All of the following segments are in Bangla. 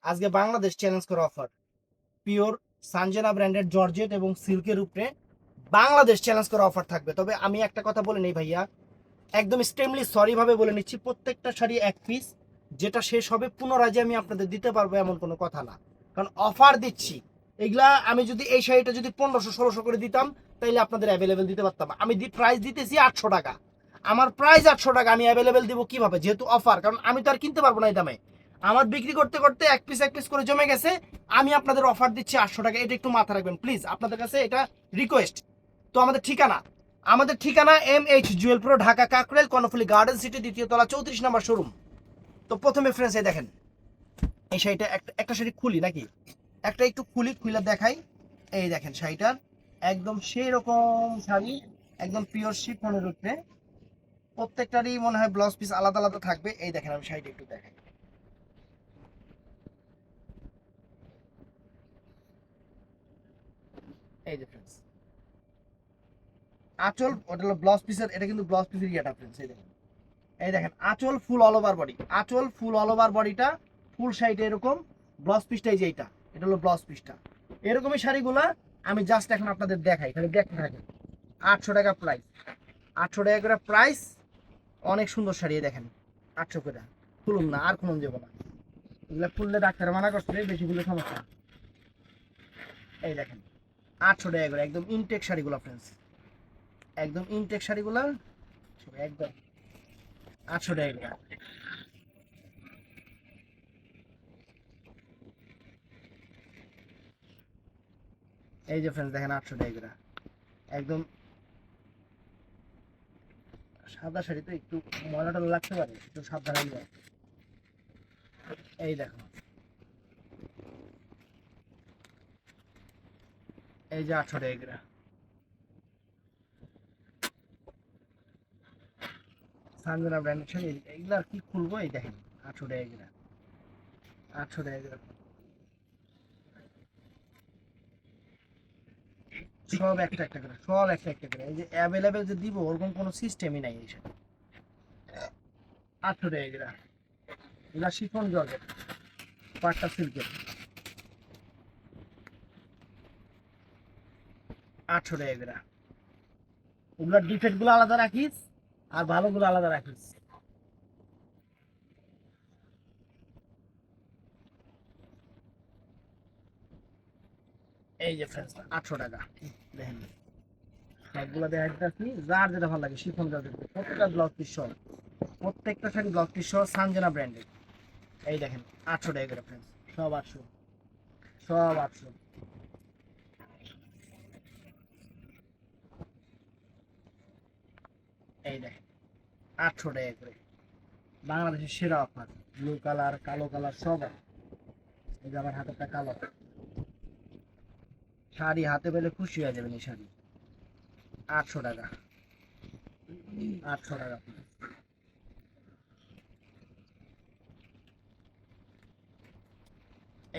আজকে বাংলাদেশ চ্যালেঞ্জ করা অফার, পিওর সানজেনা ব্র্যান্ডের জর্জেট এবং সিল্কের উপরে বাংলাদেশ চ্যালেঞ্জ করা অফার থাকবে। তবে আমি একটা কথা বলে নেই ভাইয়া, একদম স্টেমলি সরি ভাবে বলে নিচ্ছি, প্রত্যেকটা শাড়ি এক পিস, যেটা শেষ হবে পুনরায় যে আমি আপনাদের দিতে পারবো এমন কোনো কথা না, কারণ অফার দিচ্ছি। এগুলা আমি যদি এই শাড়িটা যদি 1500-1600 করে দিতাম তাইলে আপনাদের অ্যাভেলেবেল দিতে পারতাম। আমি প্রাইস দিতেছি 800 টাকা, আমার প্রাইস 800 টাকা, আমি অ্যাভেলেবেল দিব কিভাবে, যেহেতু অফার, কারণ আমি তো আর কিনতে পারবো না এই দামে। আমার বিক্রি করতে করতে এক পিস এক পিস করে জমে গেছে। আমি আপনাদের অফার দিচ্ছি 800 টাকা, এটা একটু মাথা রাখবেন প্লিজ, আপনাদের কাছে এটা রিকোয়েস্ট। তো আমাদের ঠিকানা MH Jewel pro, Dhaka Kakrail, Karnaphuli garden city, দ্বিতীয় তলা, 34 নম্বর শোরুম। তো প্রথমে ফ্রেন্ডস এই দেখেন, এই শাড়িটা একটা শাড়ি খুলি নাকি, একটা একটু খুলে দেখাই। এই দেখেন শাড়িটার একদম সেই রকম শাড়ি, একদম পিওর শিফনের উপরে, প্রত্যেকটারই মনে হয় ব্লাউজ পিস আলাদা আলাদা থাকবে। এই দেখেন আমি শাড়িটা একটু দেখাই। এই যে ফ্রেন্ডস আঁচল, ওটা হলো ব্লাউজ পিসের, এটা কিন্তু ব্লাউজ পিসের ইয়েটা ফ্রেন্ডস। এই দেখেন, এই দেখেন আঁচল ফুল অল ওভার বডি, আঁচল ফুল অল ওভার বডিটা ফুল শাড়িটা এরকম, ব্লাউজ পিসটা এই যে এইটা, এটা হলো ব্লাউজ পিসটা। এরকমই শাড়িগুলা আমি জাস্ট এখন আপনাদের দেখাই, তাহলে দেখতে থাকেন। 800 টাকা প্রাইস, 800 টাকা করে প্রাইস। অনেক সুন্দর শাড়ি, দেখেন 800 করে। খুলুন না, আর খুলুন যাবো না, এগুলো খুললে ডাক্তার মানা করছে বেশি খুলে সমস্যা। এই দেখেন 800 টাকা করে একদম ইনটেক শাড়িগুলো ফ্রেন্ডস, একদম ইনটেক শাড়িগুলো একদম 800 টাকা করে। এই যে ফ্রেন্ডস দেখেন 800 টাকা করে একদম। সাদা শাড়ি তো একটু ময়লা টলা লাগতে পারে, একটু সাবধানে নিয়ে। এই দেখো, এই যে 800 টাকা করে সানজানা ব্র্যান্ডের শাড়ি, এগুলো আর কি খুলবো। এই দেখেন 800 টাকা করে, 800 টাকা করে সব একটা একটা করে, সব একটা একটা করে। এই যে অ্যাভেলেবেল যে দিব ওরকম কোনো সিস্টেমই নাই এই শাড়ি। 800 টাকা করে এগুলা শিফন জর্জেট, পাট্টা সিল্কের, 800 টাকা করে। ওগুলোর ডিফেক্ট গুলো আলাদা রাখিস, আর ভালোগুলো আলাদা রাখিস। এই যে ফ্রেন্ডস 800 টাকা দেখেন, সবগুলো দেখাচ্ছি, যার যেটা ভালো লাগে শিফন জর্জেট, প্রত্যেকটা ব্লাউজ পিস সহ, প্রত্যেকটা শাড়ি ব্লাউজ পিস সহ সানজানা ব্র্যান্ডের। এই দেখেন 800 টাকা করে ফ্রেন্ডস, সব 800, সব 800। এই দেখেন 800 টাকা করে বাংলাদেশের সেরা অফার, ব্লু কালার কালো কালার সব আছে। এই যে আমার হাতেরটা কালো শাড়ি, হাতে পেলে খুশি হয়ে যাবেন। এই শাড়ি 800 টাকা, 800 টাকা।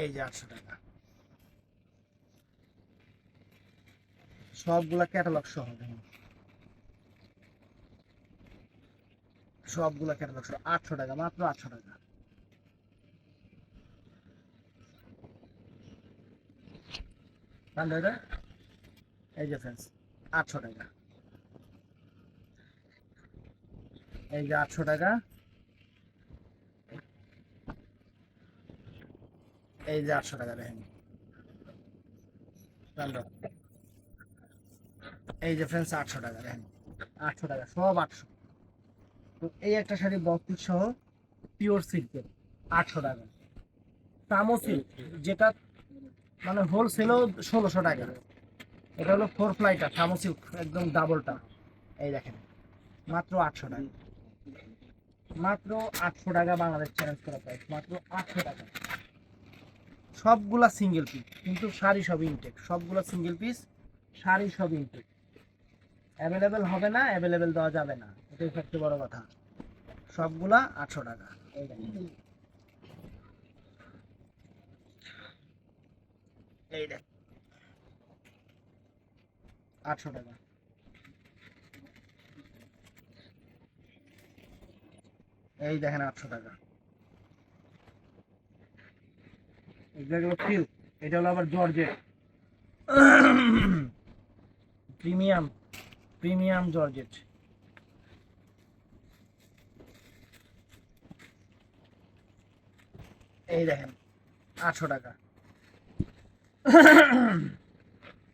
এই যে 800 টাকা, সবগুলা ক্যাটালগ সহ দেখেন, সবগুলা ক্যাটালগ সহ 800 টাকা, মাত্র 800 টাকা। এটা এই যে ফ্রেন্ডস 800 টাকা, এই যে 800 টাকা, এই যে 800 টাকা দেখেন। বান্দর, এই যে ফ্রেন্ডস 800 টাকা দেখেন, 800 টাকা সব 800। তো এই একটা শাড়ি বক্স সহ পিওর সিল্কের, 800 টাকা। তামো সিল্ক, যেটা মানে হোলসেলও 1600 টাকা, এটা হলো 4 ফ্লাইটা তামো সিল্ক, একদম ডাবলটা। এই দেখেন মাত্র 800 টাকা, মাত্র 800 টাকা, বাংলাদেশ চ্যালেঞ্জ করা প্রাইস মাত্র 800 টাকা। সবগুলা সিঙ্গেল পিস, কিন্তু শাড়ি সব ইনটেক, সবগুলা সিঙ্গেল পিস, শাড়ি সব ইনটেক। অ্যাভেলেবেল হবে না, অ্যাভেলেবেল দেওয়া যাবে না, এটাই সবচেয়ে বড় কথা। সবগুলা 800 টাকা। এই দেখেন, এই দেখ 800 টাকা। এই দেখেন 800 টাকা, যেগুলো সিল্ক, এটা হলো আবার জর্জেট, প্রিমিয়াম প্রিমিয়াম জর্জেট। এই দেখেন 800 টাকা।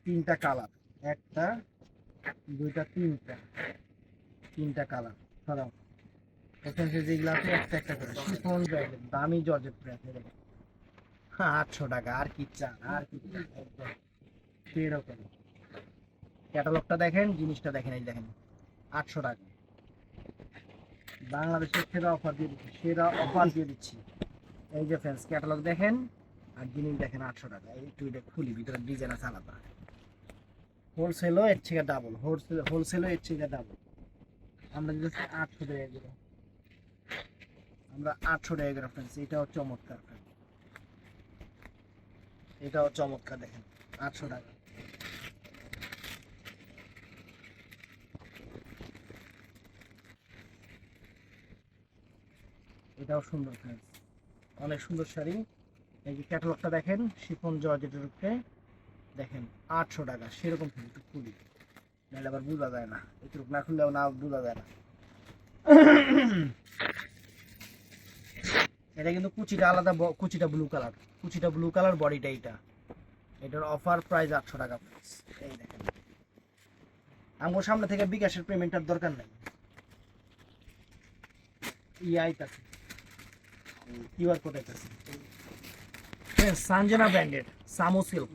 তিনটা কালার, একটা দুইটা তিনটা কালার সরাও। এখানে যেগুলো আছে একটা একটা করে শিফন জর্জেট, দামি জর্জেট প্রিন্ট। 800 টাকা, আর কি চান, আর কি চান, একদম সেরকম। ক্যাটালগটা দেখেন, জিনিসটা দেখেন, এই দেখেন 800 টাকা। বাংলাদেশের সেরা অফার দিয়ে দিচ্ছি, সেরা অফার দিয়ে দিচ্ছি। এই যে ফ্রেন্ডস, ক্যাটালগ দেখেন আর জিনিস দেখেন 800 টাকা। একটু এটা খুলি, ভিতরে ডিজাইন আছে আলাদা। হোলসেলও এর থেকে ডাবল, হোলসেলও এর থেকে ডাবল। আমরা যদি 800 টাকা করে, আমরা 800 টাকা করে ফ্রেন্ডস। এটাও চমৎকার, এটাও চমৎকার, দেখেন 800 টাকা। এটাও সুন্দর ফ্রেন্ডস, অনেক সুন্দর শাড়ি। এই যে ক্যাটালগটা দেখেন, শিফন জর্জেটের উপরে দেখেন 800 টাকা। সেরকম একটু খুলি, নাহলে আবার বোঝা যায় না, একটু না খুললেও না বোঝা যায় না। এটা কিন্তু কুচিটা আলাদা, কুচিটা ব্লু কালার, কুচিটা ব্লু কালার, বডিটা এইটা। এটার অফার প্রাইস 800 টাকা। এই দেখেন, আমার সামনে থেকে বিকাশের পেমেন্টের দরকার নেই, আইতাছে কিউআর কোড আইতাছে। সানজানা ব্র্যান্ডেড সামো সিল্ক,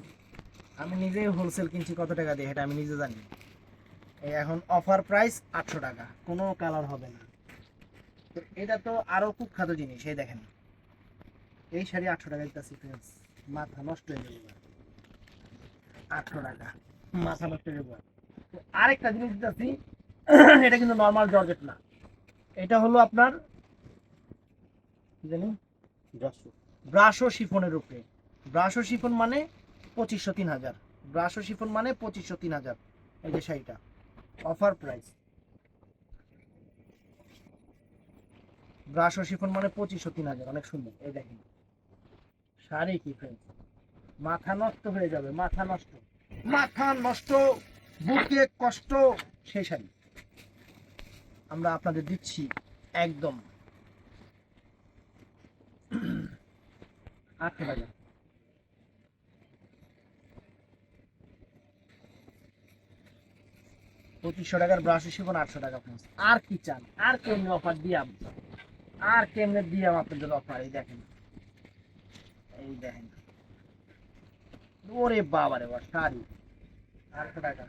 আমি নিজেই হোলসেল কিনছি কত টাকা দিয়ে, এটা আমি নিজে জানি। এই এখন অফার প্রাইস 800 টাকা, কোনো কালার হবে না। তো এটা তো আরো খুব খাদ জিনিস। এই দেখেন, এই শাড়ি 800 টাকা দিতেছি ফ্রেন্ডস, মাথা নষ্ট হয়ে যাবে। 800 টাকা, মাথা নষ্ট হয়ে যাবে। তো আরেকটা জিনিস দিতেছি, এটা কিন্তু নর্মাল জর্জেট না, এটা হলো আপনার কি জানি ব্রাশো শিফনের উপরে। ব্রাশো শিফন মানে 2500 3000, ব্রাশো শিফন মানে 2500 3000। এই যে শাড়িটা অফার প্রাইস, ব্রাশো শিফন মানে 2500 3000, অনেক সুন্দর। এই দেখেন শাড়ি কি ফ্রেন্ডস, মাথা নষ্ট হয়ে যাবে, মাথা নষ্ট, মাথা নষ্ট, বুকে কষ্ট। সেই শাড়ি আমরা আপনাদের দিচ্ছি একদম 800 টাকা। 2500 টাকার ব্রাশ শিফন 800 টাকা ফ্রেন্ডস। আর কি চান, আর কেমনি অফার দিয়াম, আর কেমনে দিয়াম আপনাদের অফার। এই দেখেন, এই দেখেন, ওরে বাবারে বাবা, শাড়ি 800 টাকা।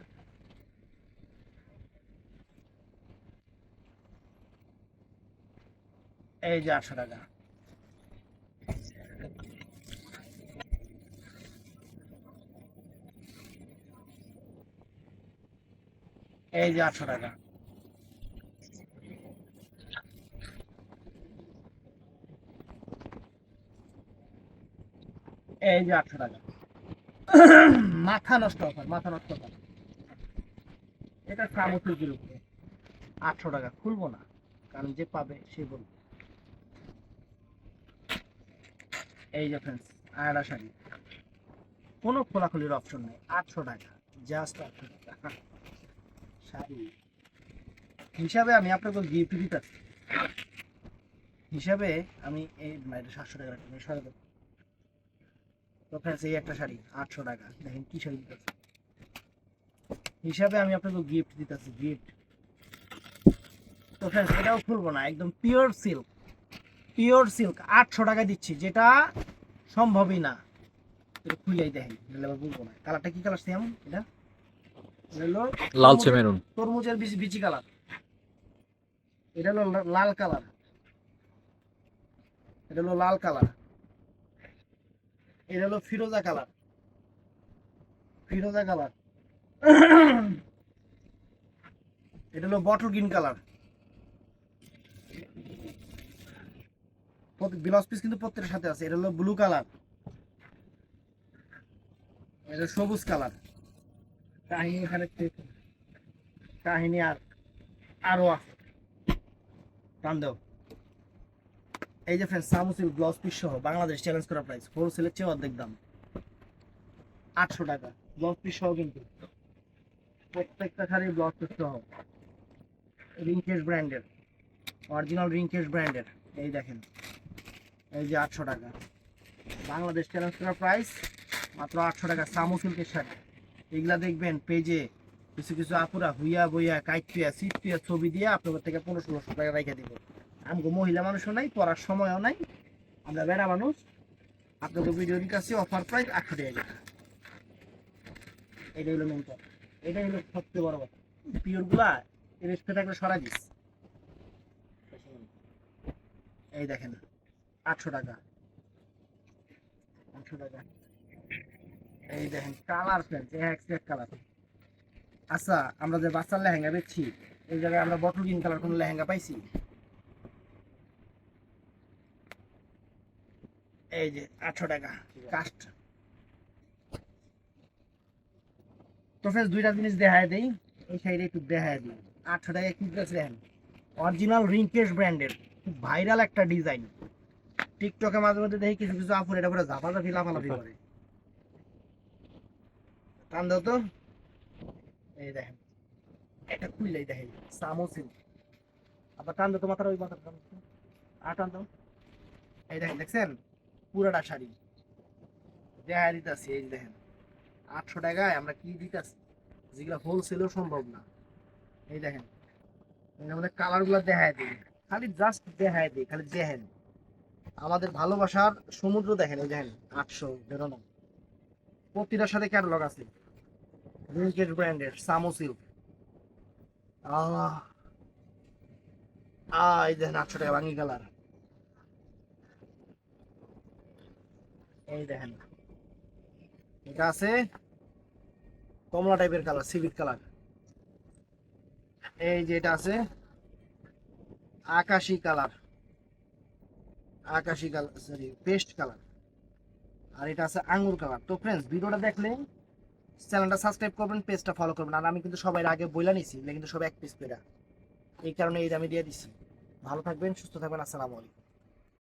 এই যে 800 টাকা, এই যে 800 টাকা, এই যে 800 টাকা। মাথা নষ্ট অফার, মাথা নষ্ট অফার। এটা সামুদ্রিকের উপরে 800 টাকা, খুলবো না, কারণ যে পাবে সে বলবে। এই যে ফ্রেন্ডস, আয়রা শাড়ি, কোনো খোলাখুলির অপশন নেই, 800 টাকা, জাস্ট 800 টাকা শাড়ি। হিসাবে আমি আপনাকে গিফট দিতেছি, হিসাবে আমি এই 700 টাকা রাখি সরাই দেবো। তো ফ্রেন্ডস, এই একটা শাড়ি 800 টাকা, দেখেন কি শাড়ি দিতেছে, হিসাবে আমি আপনাকে গিফট দিতেছি, গিফট। তো ফ্রেন্ডস, এটাও খুলবো না, একদম পিওর সিল্ক, পিওর সিল্ক 800 টাকা দিচ্ছি, যেটা সম্ভবই না। এটা খুলেই দেখেন, বুঝবো না। কালারটা কি কালার সেম, এটা হলো লালচে মেরুন, তরমুজের বিচি কালার। এটা হলো লাল কালার, এটা হলো লাল কালার, এটা হলো ফিরোজা কালার, ফিরোজা কালার। এটা হলো bottle green colour. Blouse piece কিন্তু প্রত্যেকটার সাথে আছে। এটা হলো ব্লু কালার, এটা সবুজ কালার। কাহিনী এখানে কাহিনী আর আরো আছে, টান দাও। এই যে ফ্রেন্ডস সামুসিল গ্লস পিস সহ বাংলাদেশ চ্যালেঞ্জ করা প্রাইস, হোলসেলের চেয়ে অর্ধেক দাম, 800 টাকা গ্লস পিস সহ, কিন্তু প্রত্যেকটা শাড়ি গ্লস পিস সহ, রিংকেশ ব্র্যান্ডের, অরিজিনাল রিংকেশ ব্র্যান্ডের। এই দেখেন, এই যে 800 টাকা বাংলাদেশ চ্যালেঞ্জ করা প্রাইস, মাত্র 800 টাকা সামু সিল্কের শাড়ি। এগুলা দেখবেন পেজে কিছু কিছু আপুরা হুইয়া বইয়া কাইটিয়া সিটিয়া ছবি দিয়ে আপনাদের থেকে 1500 টাকা রেখে দিব। আমগো মহিলা মানুষও নাই, পড়ার সময়ও নাই, আমরা বেড়া মানুষ, আপনাদের ভিডিওর কাছে অফার প্রাইস 800 টাকা। এটা হলো মেন কথা, এটাই হলো সবচেয়ে বড় কথা। পিওর গুলা রেস্টে থাকলে সরাই দিস। এই দেখেন 800 টাকা, 800 টাকা। এই দেখেন কালার ফ্রেন্ডস, এক কালার। আচ্ছা, আমরা যে বাচ্চার লেহেঙ্গা বেচছি, এই জায়গায় আমরা বটল গ্রিন কালার কোন লেহেঙ্গা পাইছি? এই যে 800 টাকা কাস্ট। তো ফ্রেন্ডস দুইটা জিনিস দেখায় দেই, এই সাইডে একটু দেখায় দিই। 800 টাকায় কি ড্রেস দেখেন, অরিজিনাল রিংকেশ ব্র্যান্ডের, খুব ভাইরাল একটা ডিজাইন। টিকটকে মাঝে মধ্যে দেখি কিছু কিছু আপুর এটা করে ঝাপাঝাপি লাফালাফি করে। টান দাও তো। এই দেখেন, এটা খুললেই দেখেন সামোসিল। আবার টান দাও তো মাথার ওই মাথার টান দাও। আর টান দাও। এই দেখেন, দেখছেন পুরাটা শাড়ি দেখা দিতেছি। এই দেখেন 800 টাকায় আমরা কি দিতেছি, যেগুলো হোলসেলও সম্ভব না। এই দেখেন আমাদের কালার গুলো দেখায় দিই, খালি জাস্ট দেখায় দিই, খালি দেখেন আমাদের ভালোবাসার সমুদ্র। দেখেন এই দেখেন 800 বেরোনো, প্রতিটার সাথে ক্যাটালগ আছে, রিংকেশ ব্র্যান্ডের সামোসিল। এই দেখেন 800 টাকা বাঙ্গি কালার। এই দেখেন এটা আছে কমলা টাইপের কালার, সিভিট কালার। এই যে এটা আছে আকাশি কালার, আকাশি কালার সরি পেস্ট কালার। আর এটা আছে আঙ্গুর কালার। তো ফ্রেন্ডস ভিডিওটা দেখলে চ্যানেলটা সাবস্ক্রাইব করবেন, পেজটা ফলো করবেন। আর আমি কিন্তু সবাই আগে বইলা নিছি, কিন্তু সব এক পিস পেরা, এই কারণে এই দামে দিয়ে দিছি। ভালো থাকবেন, সুস্থ থাকবেন, আসসালামু আলাইকুম।